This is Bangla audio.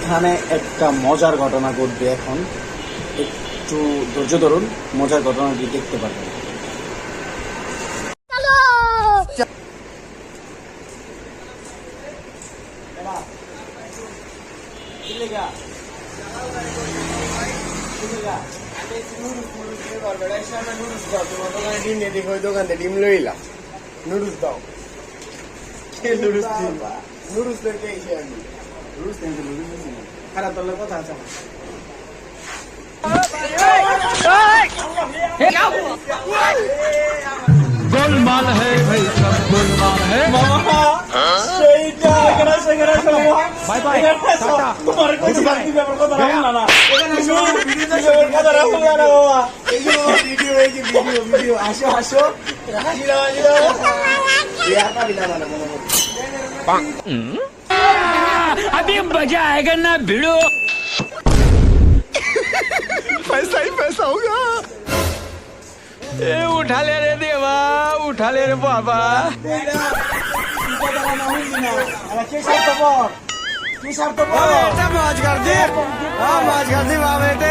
এখানে একটা মজার ঘটনা ঘটবে এখন, একটু ধৈর্য ধরুন, মজার ঘটনাটি দেখতে পারবেন। ডিম লইলা নুডলস দাও, নুডলস নুডলস লইতে আমি খারাপ তোর কথা আছে। गोलमाल है भाई, सब गोलमाल है। Bye bye Tata. ভিডিও আসো আসো, अभी मजा आएगा ना भिड़ो। पैसा ही पैसा होगा। ए उठा ले रे देवा, उठा ले रे बाबा। কি স্বার্থপর মাছ কাটছি, মাছ কাটছি, বেটে